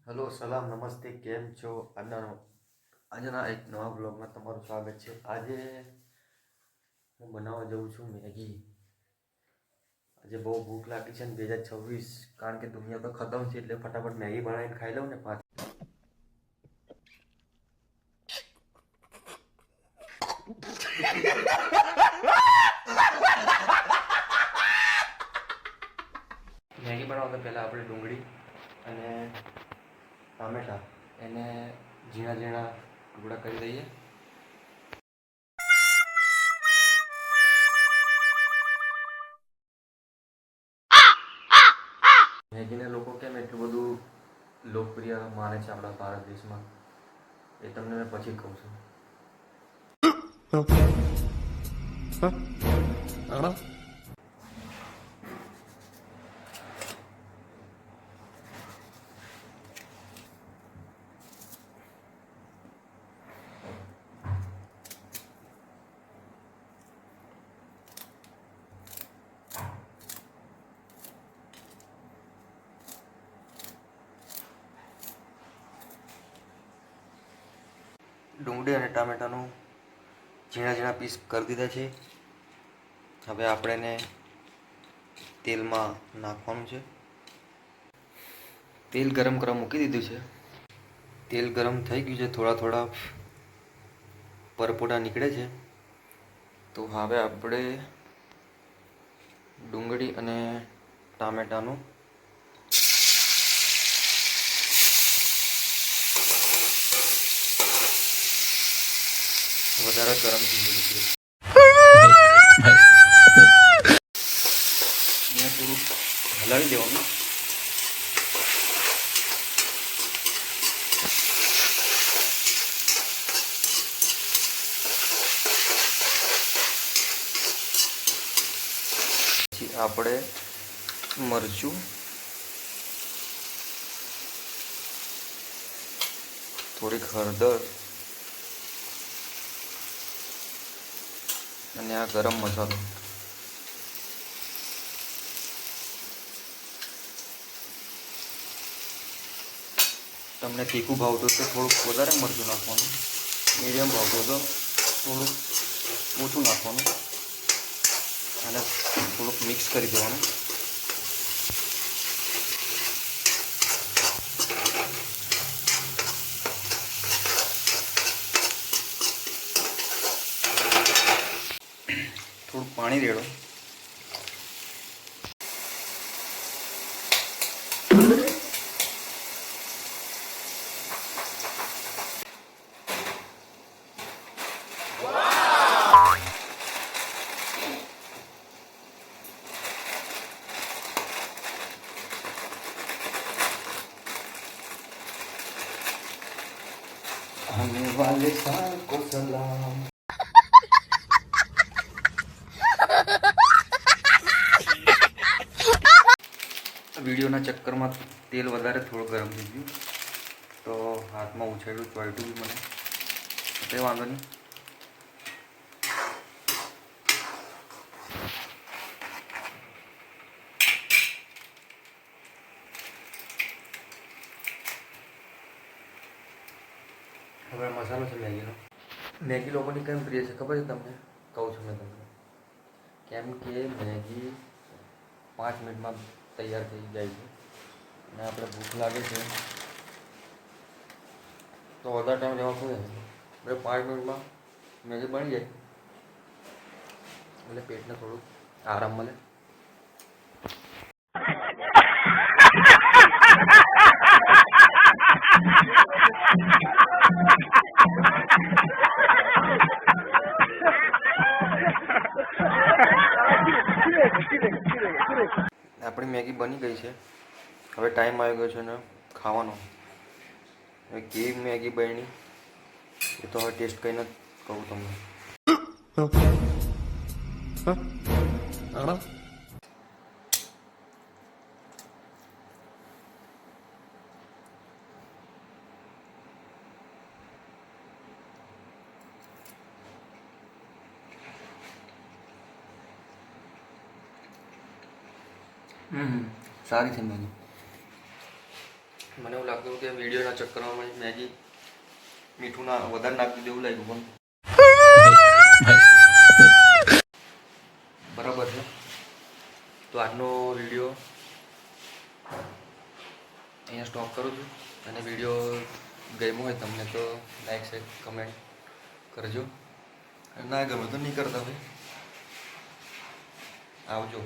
Hello, સલામ, નમસ્તે, કેમ છો? આજના એક નવા બ્લોગમાં તમારું સ્વાગત છે. આજે હું બનાવવા જઉં છું મેગી. આજે બહુ ભૂખ લાગી છે ને 2026, કારણ કે દુનિયા તો ખતમ છે, એટલે ફટાફટ મેગી બનાવીને ખાઈ લઉં ને પાછું. મેગી બનાવતા પહેલાં આપણે ડુંગળી અને ટામેટાં એને ઝીણા ઝીણા ટુકડા કરી દઈએ. મેગીને લોકો કેમ એટલું બધું લોકપ્રિય માને છે આપણા ભારત દેશમાં, એ તમને મેં પછી કહું છું. ડુંગળી અને ટામેટાનું ઝીણા ઝીણા પીસ કરી દીધા છે. હવે આપણે એને તેલમાં નાખવાનું છે. તેલ ગરમ કરવા મૂકી દીધું છે. તેલ ગરમ થઈ ગયું છે, થોડા થોડા પરપોટા નીકળે છે. તો હવે આપણે ડુંગળી અને ટામેટાનું વધારે ગરમ થઈ ગયું છે. એને થોડુંક હલાવી દેવાનું. પછી આપણે મરચું, થોડીક હળદર અને આ ગરમ મસાલો. તમને તીખું ભાવતું તો થોડુંક વધારે મરચું નાખવાનું, મીડિયમ ભાવતું તો થોડુંક ઓછું નાખવાનું અને થોડુંક મિક્સ કરી દેવાનું. થોડુંક પાણી રેડો. आने वाले साल को सलाम. વિડીયોના ચક્કરમાં તેલ વધારે થોડું ગરમ થઈ ગયું, તો હાથમાં ઉછાળ્યું ચોંટ્યું બી મને, કંઈ વાંધો નહીં. હવે મસાલો છે મેગીનો. મેગી લોકોની કેમ પ્રિય છે ખબર છે તમને? કહું છું મેં તમને. કેમ કે મેગી 5 મિનિટમાં તૈયાર થઈ જાય છે અને આપણે ભૂખ લાગે છે તો વધારે ટાઈમ લેવા શું આપણે 5 મિનિટમાં મેગી બની જાય, એટલે પેટને થોડું આરામ મળે. આપણી મેગી બની ગઈ છે. હવે ટાઈમ આવી ગયો છે ને ખાવાનો. હવે કેવી મેગી બની એ તો હવે ટેસ્ટ કરીને કહું તમને. સારી છે મેગી. મને એવું લાગતું કે વિડીયોના ચક્કરમાં મેગી મીઠું વધારે નાખી દેવું લાગ્યું પણ બરાબર છે. તો આજનો વિડીયો અહીંયા સ્ટોપ કરું છું. અને વિડીયો ગમ્યો હોય તમને તો લાઈક શેર કમેન્ટ કરજો. ના ગમે તો નહીં કરતા ભાઈ. આવજો.